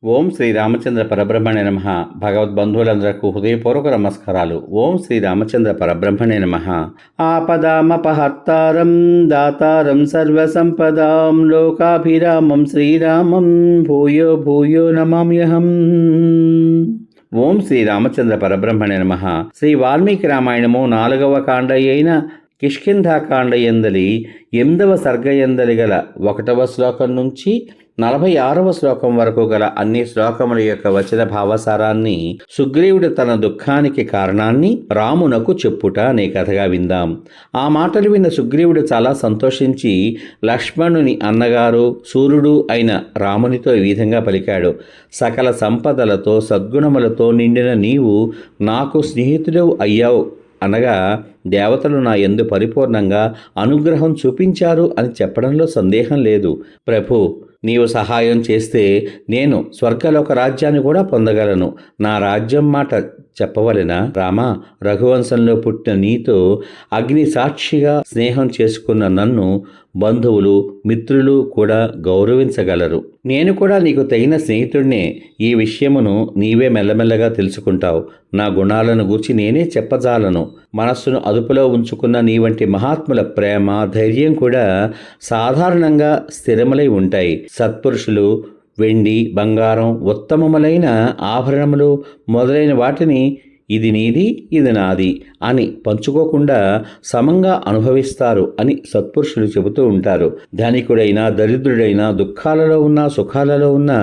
ఓం శ్రీ రామచంద్ర పరబ్రహ్మణే నమః. భగవద్బంధువులందరకు హృదయపూర్వక నమస్కారాలు. ఓం శ్రీ రామచంద్ర పరబ్రహ్మణే నమః. ఆపదామపహర్తారం దాతారం సర్వసంపదాం లోకాభిరామం శ్రీరామం భూయో భూయో నమామ్యహం. ఓం శ్రీ రామచంద్ర పరబ్రహ్మణే నమః. శ్రీ వాల్మీకి రామాయణము 4వ కాండ అయిన కిష్కింధాకాండ యందలి 8వ సర్గయందలి గల 1వ శ్లోకం నుంచి 46వ శ్లోకం వరకు గల అన్ని శ్లోకముల యొక్క వచన భావసారాన్ని సుగ్రీవుడు తన దుఃఖానికి కారణాన్ని రామునకు చెప్పుట అనే కథగా విందాం. ఆ మాటలు విన్న సుగ్రీవుడు చాలా సంతోషించి లక్ష్మణుని అన్నగారు సూర్యుడు అయిన రామునితో ఈ విధంగా పలికాడు. సకల సంపదలతో సద్గుణములతో నిండిన నీవు నాకు స్నేహితుడవు అయ్యావు అనగా దేవతలు నా యందు పరిపూర్ణంగా అనుగ్రహం చూపించారు అని చెప్పడంలో సందేహం లేదు. ప్రభు, నీవు సహాయం చేస్తే నేను స్వర్గలోక రాజ్యాన్ని కూడా పొందగలను. నా రాజ్యం మాట చెప్పవలెనా? రామ, రఘువంశంలో పుట్టిన నీతో అగ్ని సాక్షిగా స్నేహం చేసుకున్న నన్ను బంధువులు మిత్రులు కూడా గౌరవించగలరు. నేను కూడా నీకు తగిన స్నేహితుడినే. ఈ విషయమును నీవే మెల్లమెల్లగా తెలుసుకుంటావు. నా గుణాలను గూర్చి నేనే చెప్పజాలను. మనస్సును అదుపులో ఉంచుకున్న నీ వంటి మహాత్ముల ప్రేమ ధైర్యం కూడా సాధారణంగా స్థిరములై ఉంటాయి. సత్పురుషులు వెండి బంగారం ఉత్తమములైన ఆభరణములు మొదలైన వాటిని ఇది నీది ఇది నాది అని పంచుకోకుండా సమంగా అనుభవిస్తారు అని సత్పురుషులు చెబుతూ ఉంటారు. ధనికుడైనా దరిద్రుడైనా దుఃఖాలలో ఉన్నా సుఖాలలో ఉన్నా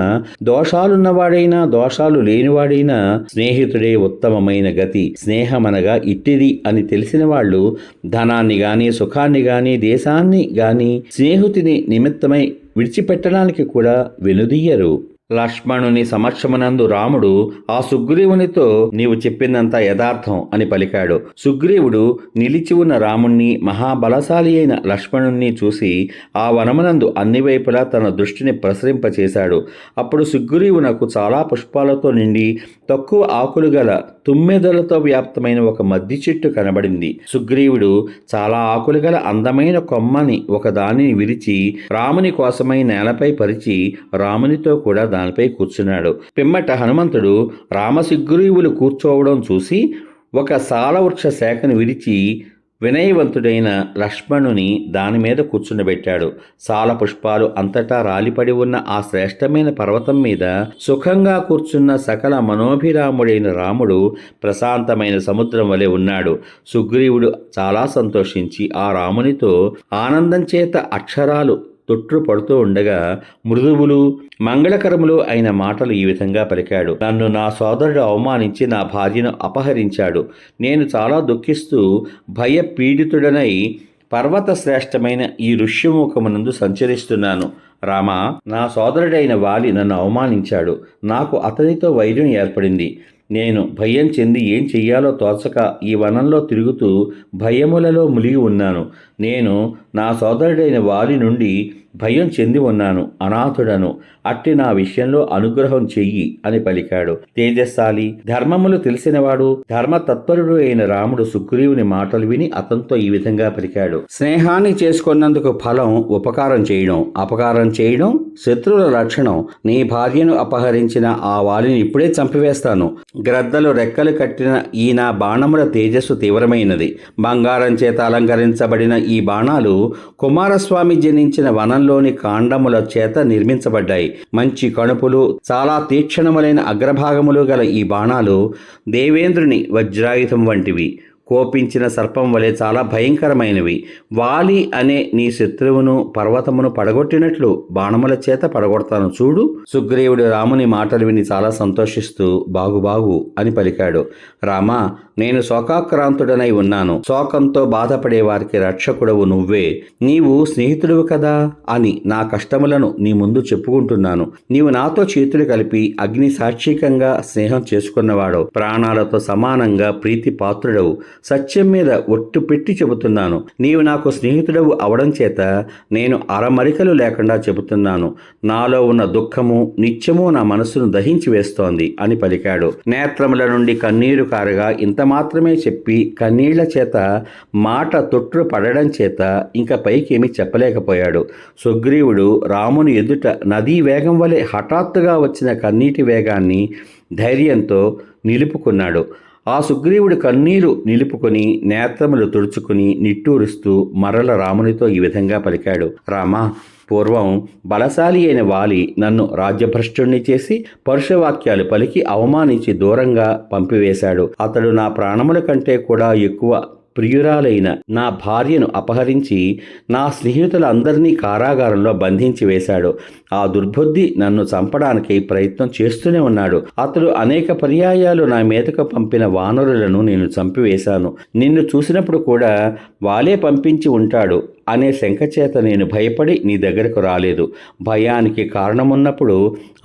దోషాలున్నవాడైనా దోషాలు లేనివాడైనా స్నేహితుడే ఉత్తమమైన గతి. స్నేహమనగా ఇట్టిది అని తెలిసిన వాళ్ళు ధనాన్ని గాని సుఖాన్ని గాని దేశాన్ని గాని స్నేహితుని నిమిత్తమై విడిచిపెట్టడానికి కూడా వెనుదీయరు. లక్ష్మణుని సమక్షమునందు రాముడు ఆ సుగ్రీవునితో నీవు చెప్పిందంతా యథార్థం అని పలికాడు. సుగ్రీవుడు నిలిచి ఉన్న రాముణ్ణి మహాబలశాలి అయిన లక్ష్మణుణ్ణి చూసి ఆ వనమునందు అన్ని వైపులా తన దృష్టిని ప్రసరింపచేశాడు. అప్పుడు సుగ్రీవునకు చాలా పుష్పాలతో నిండి తక్కువ ఆకులు గల తుమ్మెదలతో వ్యాప్తమైన ఒక మద్ది చెట్టు కనబడింది. సుగ్రీవుడు చాలా ఆకులు గల అందమైన కొమ్మని ఒకదానిని విరిచి రాముని కోసమై నేలపై పరిచి రామునితో కూడా దానిపై కూర్చున్నాడు. పిమ్మట హనుమంతుడు రామసుగ్రీవులు కూర్చోవడం చూసి ఒక సాలవృక్ష శాఖను విరిచి వినయవంతుడైన లక్ష్మణుని దాని మీద కూర్చుండబెట్టాడు. సాల పుష్పాలు అంతటా రాలిపడి ఉన్న ఆ శ్రేష్టమైన పర్వతం మీద సుఖంగా కూర్చున్న సకల మనోభిరాముడైన రాముడు ప్రశాంతమైన సముద్రం వలె ఉన్నాడు. సుగ్రీవుడు చాలా సంతోషించి ఆ రామునితో ఆనందం చేత అక్షరాలు తొట్టు పడుతూ ఉండగా మృదువులు మంగళకరములు అయిన మాటలు ఈ విధంగా పలికాడు. నన్ను నా సోదరుడు అవమానించి నా భార్యను అపహరించాడు. నేను చాలా దుఃఖిస్తూ భయపీడితుడనై పర్వత శ్రేష్టమైన ఈ ఋష్యముఖమునందు సంచరిస్తున్నాను. రామా, నా సోదరుడైన వాలి నన్ను అవమానించాడు. నాకు అతనితో వైర్యం ఏర్పడింది. నేను భయం చెంది ఏం చెయ్యాలో తోచక ఈ వనంలో తిరుగుతూ భయములలో మునిగి ఉన్నాను. నేను నా సోదరుడైన వాలి నుండి భయం చెంది ఉన్నాను. అనాథుడను. అట్టి నా విషయంలో అనుగ్రహం చెయ్యి అని పలికాడు. తేజస్శాలి ధర్మములు తెలిసినవాడు ధర్మతత్పరుడు అయిన రాముడు సుగ్రీవుని మాటలు విని అతనితో ఈ విధంగా పలికాడు. స్నేహాన్ని చేసుకున్నందుకు ఫలం ఉపకారం చేయడం, అపకారం చేయడం శత్రువుల లక్షణం. నీ భార్యను అపహరించిన ఆ వాలిని ఇప్పుడే చంపివేస్తాను. గ్రద్దలు రెక్కలు కట్టిన ఈ నా బాణముల తేజస్సు తీవ్రమైనది. బంగారం చేత అలంకరించబడిన ఈ బాణాలు కుమారస్వామి జనించిన వనంలోని కాండముల చేత నిర్మించబడ్డాయి. మంచి కణుపులు చాలా తీక్షణములైన అగ్రభాగములు గల ఈ బాణాలు దేవేంద్రుని వజ్రాయుధం వంటివి. కోపించిన సర్పం వలె చాలా భయంకరమైనవి. వాలి అనే నీ శత్రువును పర్వతమును పడగొట్టినట్లు బాణముల చేత పడగొడతాను చూడు. సుగ్రీవుడు రాముని మాటలు విని చాలా సంతోషిస్తూ బాగు అని పలికాడు. రామా, నేను శోకాక్రాంతుడనై ఉన్నాను. శోకంతో బాధపడే వారికి రక్షకుడవు నువ్వే. నీవు స్నేహితుడువు కదా అని నా కష్టములను నీ ముందు చెప్పుకుంటున్నాను. నీవు నాతో చేతులు కలిపి అగ్ని సాక్షికంగా స్నేహం చేసుకున్నవాడవు. ప్రాణాలతో సమానంగా ప్రీతి పాత్రుడవు. సత్యం మీద ఒట్టు పెట్టి చెబుతున్నాను. నీవు నాకు స్నేహితుడవు అవడం చేత నేను అరమరికలు లేకుండా చెబుతున్నాను. నాలో ఉన్న దుఃఖము నిత్యము నా మనస్సును దహించి వేస్తోంది అని పలికాడు. నేత్రముల నుండి కన్నీరు కారగా ఇంత మాత్రమే చెప్పి కన్నీళ్ల చేత మాట తొట్టు పడడం చేత ఇంకా పైకేమీ చెప్పలేకపోయాడు. సుగ్రీవుడు రాముని ఎదుట నదీ వేగం వలె హఠాత్తుగా వచ్చిన కన్నీటి వేగాన్ని ధైర్యంతో నిలుపుకున్నాడు. ఆ సుగ్రీవుడు కన్నీరు నిలుపుకొని నేత్రములు తుడుచుకుని నిట్టూరుస్తూ మరల రామునితో ఈ విధంగా పలికాడు. రామా, పూర్వం బలశాలి అయిన వాలి నన్ను రాజ్యభ్రష్టుణ్ణి చేసి పరుషవాక్యాలు పలికి అవమానించి దూరంగా పంపివేశాడు. అతడు నా ప్రాణముల కంటే కూడా ఎక్కువ ప్రియురాలైన నా భార్యను అపహరించి నా స్నేహితులందరినీ కారాగారంలో బంధించి వేశాడు. ఆ దుర్బుద్ధి నన్ను చంపడానికి ప్రయత్నం చేస్తూనే ఉన్నాడు. అతడు అనేక పర్యాయాలు నా మీదకు పంపిన వానరులను నేను చంపివేశాను. నిన్ను చూసినప్పుడు కూడా వాలే పంపించి ఉంటాడు అనే శంక చేత నేను భయపడి నీ దగ్గరకు రాలేదు. భయానికి కారణమున్నప్పుడు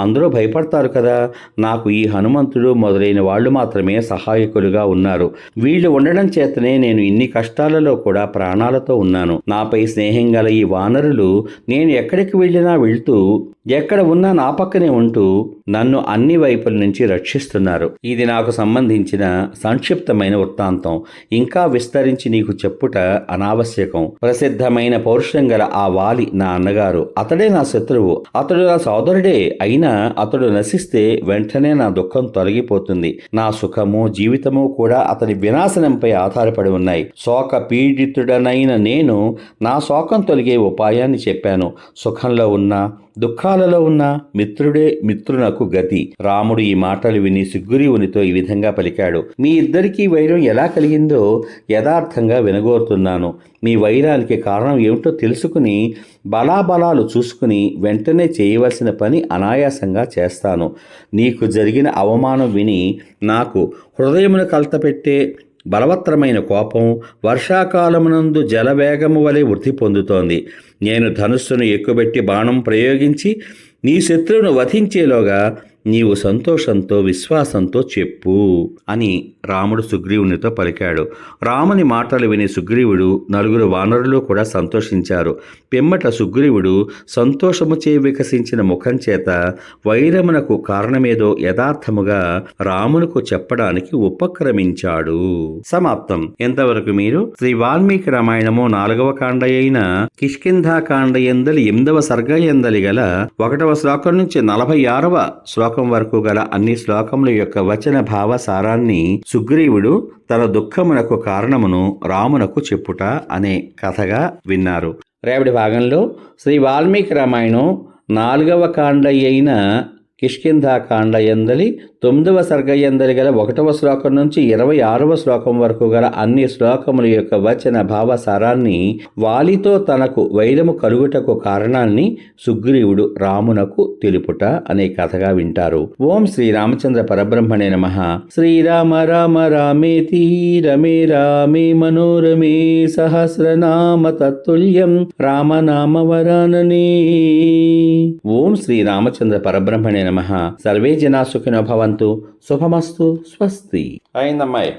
అందరూ భయపడతారు కదా. నాకు ఈ హనుమంతుడు మొదలైన వాళ్ళు మాత్రమే సహాయకులుగా ఉన్నారు. వీళ్ళు ఉండడం చేతనే నేను ఇన్ని కష్టాలలో కూడా ప్రాణాలతో ఉన్నాను. నాపై స్నేహం గల ఈ వానరులు నేను ఎక్కడికి వెళ్ళినా వెళ్తూ ఎక్కడ ఉన్నా నా పక్కనే ఉంటూ నన్ను అన్ని వైపుల నుంచి రక్షిస్తున్నారు. ఇది నాకు సంబంధించిన సంక్షిప్తమైన వృత్తాంతం. ఇంకా విస్తరించి నీకు చెప్పుట అనావశ్యకం. ప్రసిద్ధమైన పౌరుషం గల ఆ వాలి నా అన్నగారు. అతడే నా శత్రువు. అతడు నా సోదరుడే. అయినా అతడు నశిస్తే వెంటనే నా దుఃఖం తొలగిపోతుంది. నా సుఖము జీవితము కూడా అతని వినాశనంపై ఆధారపడి ఉన్నాయి. శోక పీడితుడనైన నేను నా శోకం తొలగే ఉపాయాన్ని చెప్పాను. సుఖంలో ఉన్నా దుఃఖాలలో ఉన్న మిత్రుడే మిత్రునకు గతి. రాముడు ఈ మాటలు విని సుగ్రీవునితో ఈ విధంగా పలికాడు. మీ ఇద్దరికీ వైరం ఎలా కలిగిందో యథార్థంగా వినగోరుతున్నాను. మీ వైరానికి కారణం ఏమిటో తెలుసుకుని బలాబలాలు చూసుకుని వెంటనే చేయవలసిన పని అనాయాసంగా చేస్తాను. నీకు జరిగిన అవమానం విని నాకు హృదయమును కలతపెట్టే బలవత్తరమైన కోపం వర్షాకాలమునందు జలవేగము వలె వృద్ధి పొందుతోంది. నేను ధనుస్సును ఎక్కుబెట్టి బాణం ప్రయోగించి నీ శత్రువును వధించేలోగా నీవు సంతోషంతో విశ్వాసంతో చెప్పు అని రాముడు సుగ్రీవునితో పలికాడు. రాముని మాటలు విని సుగ్రీవుడు నలుగురు వానరులు కూడా సంతోషించారు. పిమ్మట సుగ్రీవుడు సంతోషముచే వికసించిన ముఖం చేత వైరమునకు కారణమేదో యథార్థముగా రామునకు చెప్పడానికి ఉపక్రమించాడు. సమాప్తం. ఎంతవరకు మీరు శ్రీ వాల్మీకి రామాయణము 4వ కాండ అయిన కిష్కింధాకాండ ఎందలి 8వ సర్గ ఎందలి గల 1వ శ్లోకం నుంచి 46వ శ్లోకం వరకు గల అన్ని శ్లోకముల యొక్క వచన భావ సారాన్ని సుగ్రీవుడు తన దుఃఖమునకు కారణమును రామునకు చెప్పుట అనే కథగా విన్నారు. రేపటి భాగంలో శ్రీ వాల్మీకి రామాయణం 4వ కాండ అయిన కిష్కింధాకాండ ఎందలి 9వ సర్గ ఎందలి గల 1వ శ్లోకం నుంచి 26వ శ్లోకం వరకు గల అన్ని శ్లోకముల యొక్క వచన భావ సారాన్ని వాలితో తనకు వైరము కలుగుటకు కారణాన్ని సుగ్రీవుడు రామునకు తెలుపుట అనే కథగా వింటారు. ఓం శ్రీ రామచంద్ర పరబ్రహ్మణే నమః. శ్రీరామ రామ రామేతి రమే రామే మనోరమే సహస్రనామ తత్తుల్యం రామనామ వరాననే. ఓం శ్రీ రామచంద్ర పరబ్రహ్మణే నమః. సర్వే జనా సుఖినో భవంతు. శుభమస్తు. స్వస్తి. అయిందమ్మాయి.